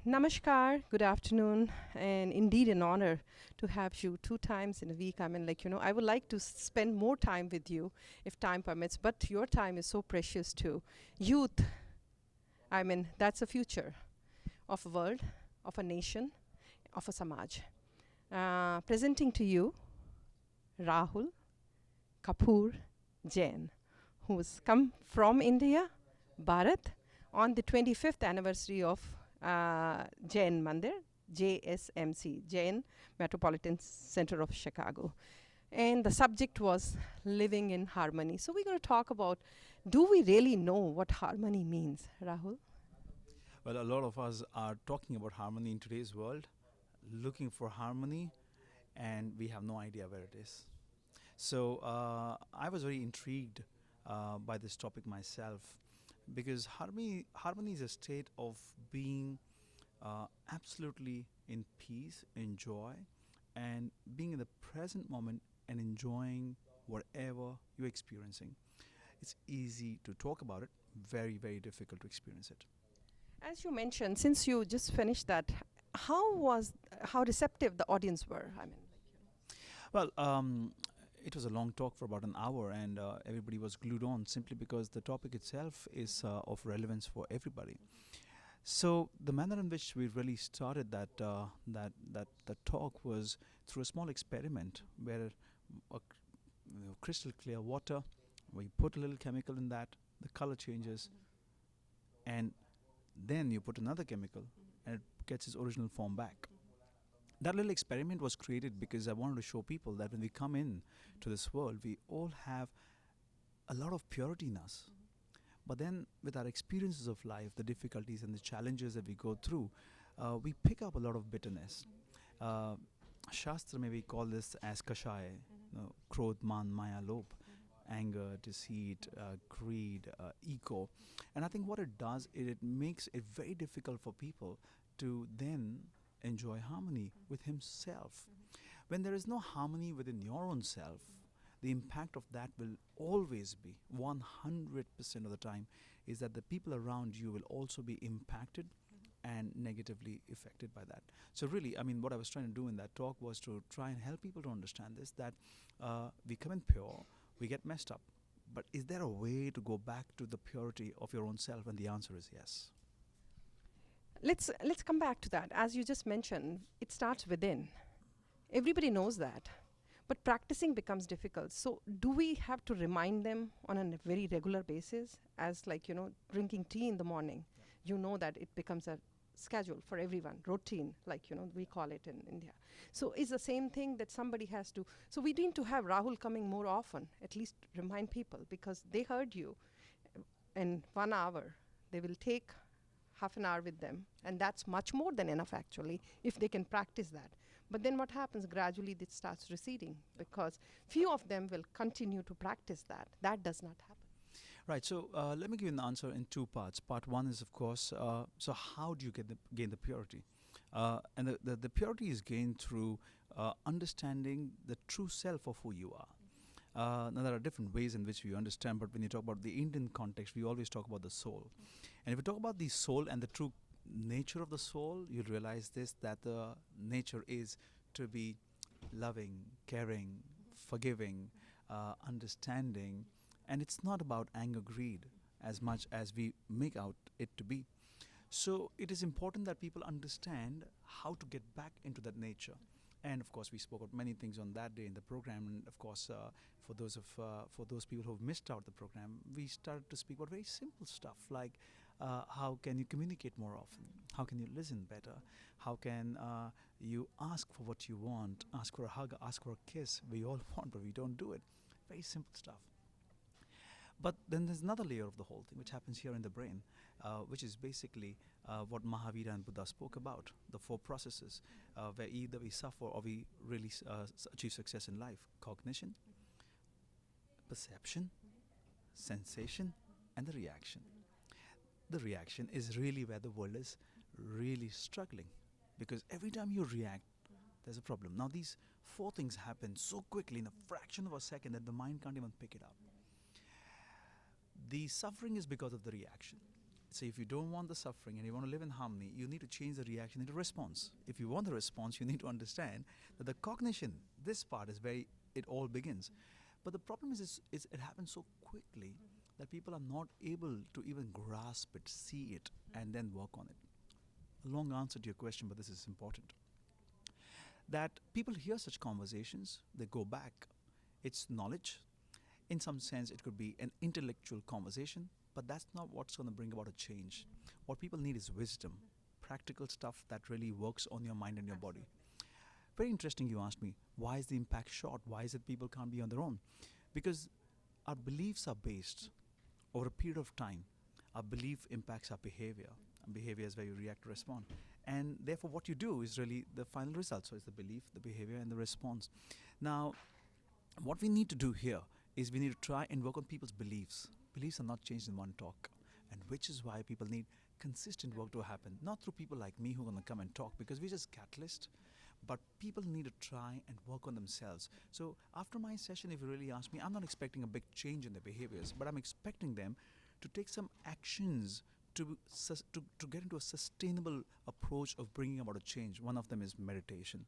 Namaskar, good afternoon, and indeed an honor to have you two times in a week. I mean, I would like to spend more time with you if time permits, but your time is so precious too. Youth, I mean, that's the future of a world, of a nation, of a Samaj. Presenting to you Rahul, Kapoor, Jain, who's come from India, Bharat, on the 25th anniversary of Jain Mandir, JSMC, Jain Metropolitan Center of Chicago. And the subject was living in harmony. So we're going to talk about, do we really know what harmony means, Rahul? Well, a lot of us are talking about harmony in today's world, looking for harmony, and we have no idea where it is. So I was very intrigued by this topic myself because harmony is a state of being absolutely in peace, in joy, and being in the present moment and enjoying whatever you're experiencing. It's easy to talk about it, very, very difficult to experience it. As you mentioned, since you just finished that, how receptive the audience were? I mean, Well, it was a long talk for about an hour, and everybody was glued on simply because the topic itself is of relevance for everybody. So the manner in which we really started that talk was through a small experiment where crystal clear water, we put a little chemical in that, the color changes, and then you put another chemical, and it gets its original form back. That little experiment was created because I wanted to show people that when we come in to this world, we all have a lot of purity in us. But then, with our experiences of life, the difficulties and the challenges that we go through, we pick up a lot of bitterness. Uh, Shastra may we call this as kashaya, krodh, man, maya, lobh, anger, deceit, greed, ego. And I think what it does is it makes it very difficult for people to then enjoy harmony with himself. When there is no harmony within your own self, the impact of that will always be 100% of the time is that the people around you will also be impacted and negatively affected by that. So really, I mean, what I was trying to do in that talk was to try and help people to understand this, that we come in pure, we get messed up, but is there a way to go back to the purity of your own self? And the answer is yes. let's come back to that. As you just mentioned, it starts within. Everybody knows that. But practicing becomes difficult. So, do we have to remind them on a very regular basis, as like, drinking tea in the morning? You know that it becomes a schedule for everyone, routine, like, we call it in India. So, is the same thing that somebody has to. So, we need to have Rahul coming more often, at least remind people, because they heard you in 1 hour. They will take half an hour with them, and that's much more than enough actually if they can practice that. But then what happens, gradually it starts receding because few of them will continue to practice that does not happen. Right. So let me give you an answer in two parts. Part one is, of course, so how do you gain the purity? And the purity is gained through understanding the true self of who you are. Now, there are different ways in which we understand, but when you talk about the Indian context, we always talk about the soul. And if we talk about the soul and the true nature of the soul, you'll realize this, that the nature is to be loving, caring, forgiving, understanding, and it's not about anger, greed as much as we make out it to be. So it is important that people understand how to get back into that nature. And of course, we spoke about many things on that day in the program. And of course, for those people who have missed out the program, we started to speak about very simple stuff like how can you communicate more often? How can you listen better? How can you ask for what you want? Ask for a hug, ask for a kiss. We all want, but we don't do it. Very simple stuff. But then there's another layer of the whole thing, which happens here in the brain, which is basically what Mahavira and Buddha spoke about, the four processes, where either we suffer or we really achieve success in life: cognition, perception, sensation, and the reaction. The reaction is really where the world is really struggling, because every time you react, there's a problem. Now, these four things happen so quickly in a fraction of a second that the mind can't even pick it up. The suffering is because of the reaction. So if you don't want the suffering and you want to live in harmony, you need to change the reaction into response. If you want the response, you need to understand that the cognition, this part is where it all begins. But the problem is it happens so quickly that people are not able to even grasp it, see it, and then work on it. A long answer to your question, but this is important. That people hear such conversations, they go back. It's knowledge. In some sense, it could be an intellectual conversation, but that's not what's going to bring about a change. What people need is wisdom, practical stuff that really works on your mind and your body. Very interesting you asked me, why is the impact short? Why is it people can't be on their own? Because our beliefs are based over a period of time. Our belief impacts our behavior. And behavior is where you react to respond. And therefore, what you do is really the final result. So it's the belief, the behavior, and the response. Now, what we need to do here is we need to try and work on people's beliefs. Beliefs are not changed in one talk, and which is why people need consistent work to happen. Not through people like me who are going to come and talk, because we're just catalyst, but people need to try and work on themselves. So after my session, if you really ask me, I'm not expecting a big change in their behaviors, but I'm expecting them to take some actions to get into a sustainable approach of bringing about a change. One of them is meditation.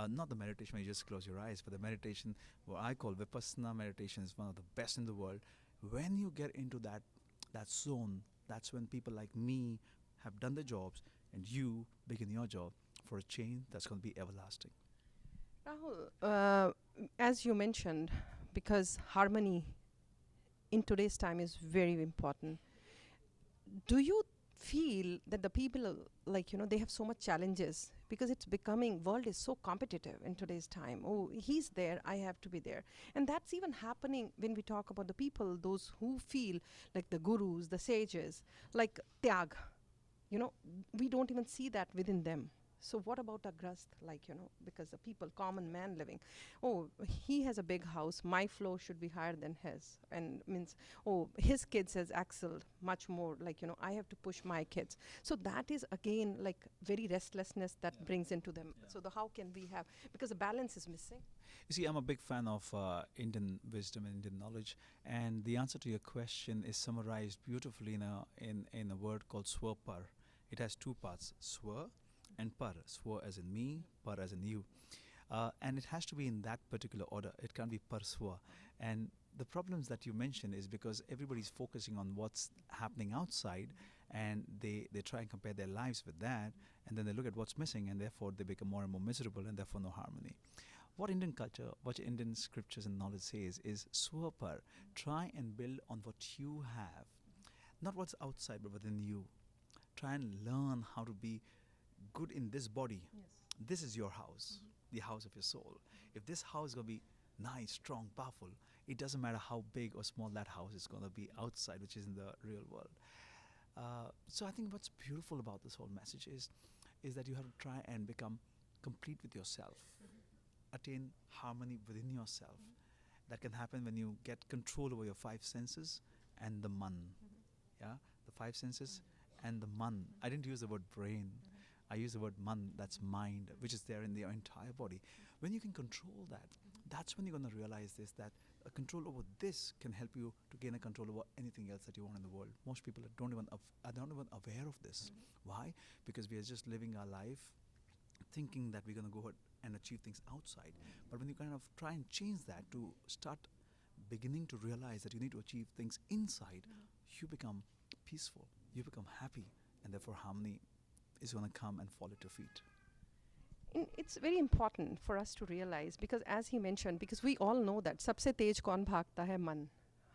Not the meditation where you just close your eyes, but the meditation what I call Vipassana meditation is one of the best in the world. When you get into that zone, that's when people like me have done their jobs and you begin your job for a change that's going to be everlasting. Rahul, as you mentioned, because harmony in today's time is very important, do you feel that the people like they have so much challenges because it's becoming world is so competitive in today's time? Oh, he's there, I have to be there. And that's even happening when we talk about the people, those who feel like the gurus, the sages, like tyag, we don't even see that within them. So what about a grust, like, because the people, common man living, oh, he has a big house, my flow should be higher than his, and means, oh, his kids has excelled much more, like, I have to push my kids. So that is again like very restlessness that brings into them. So the how can we have, because the balance is missing. You see, I'm a big fan of Indian wisdom and Indian knowledge, and the answer to your question is summarized beautifully in a word called swapar. It has two parts, swa and par. Swa as in me, par as in you. And it has to be in that particular order. It can't be par swa. And the problems that you mentioned is because everybody's focusing on what's happening outside, and they try and compare their lives with that, and then they look at what's missing, and therefore they become more and more miserable, and therefore no harmony. What Indian culture, what Indian scriptures and knowledge says is swapar. Try and build on what you have, not what's outside, but within you. Try and learn how to be good in this body. This is your house, the house of your soul. If this house is going to be nice, strong, powerful, it doesn't matter how big or small that house is going to be outside, which is in the real world. So I think what's beautiful about this whole message is that you have to try and become complete with yourself, attain harmony within yourself. That can happen when you get control over your five senses and the man. Yeah, the five senses and the man. I didn't use the word brain. I use the word man, that's mind, which is there in your entire body. When you can control that, that's when you're going to realize this, that a control over this can help you to gain a control over anything else that you want in the world. Most people are not even aware of this. Why? Because we are just living our life thinking that we're going to go and achieve things outside. But when you kind of try and change that to start beginning to realize that you need to achieve things inside, you become peaceful, you become happy, and therefore harmony is going to come and fall at your feet. It's very important for us to realize, because as he mentioned, because we all know that सबसे तेज कौन भागता है मन.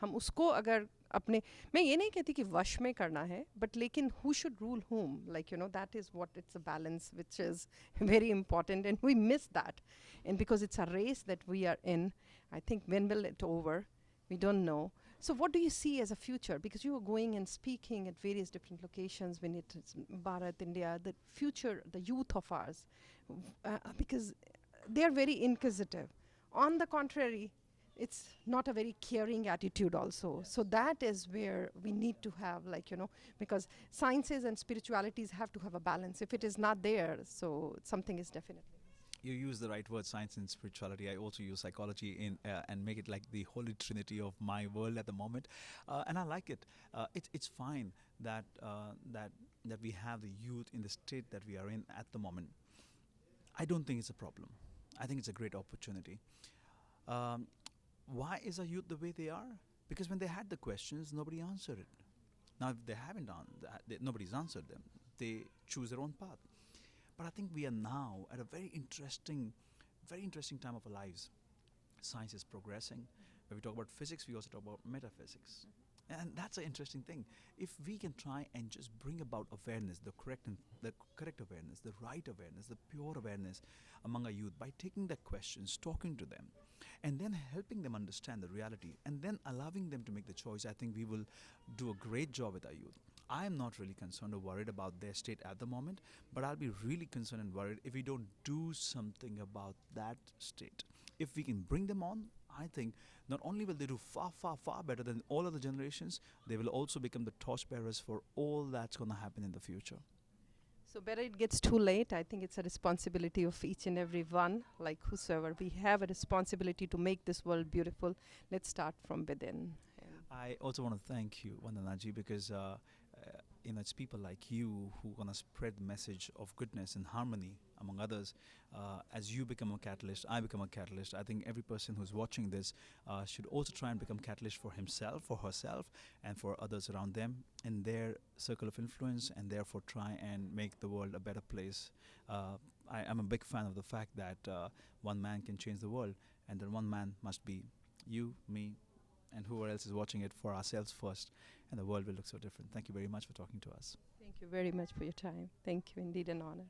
हम उसको अगर अपने, मैं ये नहीं कहती कि वश में करना है, but लेकिन who should rule whom, like that is what, it's a balance which is very important, and we miss that. And because it's a race that we are in, I think when will it over, we don't know. So what do you see as a future? Because you are going and speaking at various different locations when it is Bharat, India, the future, the youth of ours, because they are very inquisitive. On the contrary, it's not a very caring attitude also. Yes. So that is where we need to have, like, because sciences and spiritualities have to have a balance. If it is not there, so something is definitely. You use the right word, science and spirituality. I also use psychology in and make it like the holy trinity of my world at the moment, and I like it. It's fine that that we have the youth in the state that we are in at the moment. I don't think it's a problem. I think it's a great opportunity. Um, why is our youth the way they are? Because when they had the questions, nobody answered it. Now, if they haven't nobody's answered them. They choose their own path. But I think we are now at a very interesting time of our lives. Science is progressing. When we talk about physics, we also talk about metaphysics. And that's an interesting thing. If we can try and just bring about awareness, the correct awareness, the right awareness, the pure awareness among our youth by taking their questions, talking to them, and then helping them understand the reality, and then allowing them to make the choice, I think we will do a great job with our youth. I am not really concerned or worried about their state at the moment, but I'll be really concerned and worried if we don't do something about that state. If we can bring them on, I think not only will they do far, far, far better than all other generations, they will also become the torchbearers for all that's going to happen in the future. So better it gets too late. I think it's a responsibility of each and every one, like whosoever. We have a responsibility to make this world beautiful. Let's start from within. And I also want to thank you, Vandanaji, because it's people like you who gonna spread the message of goodness and harmony among others. As you become a catalyst, I become a catalyst. I think every person who's watching this should also try and become catalyst for himself, for herself, and for others around them in their circle of influence, and therefore try and make the world a better place. I am a big fan of the fact that one man can change the world, and that one man must be you, me, and whoever else is watching it, for ourselves first, and the world will look so different. Thank you very much for talking to us. thank you very much for your time. Thank you. Indeed, an honor.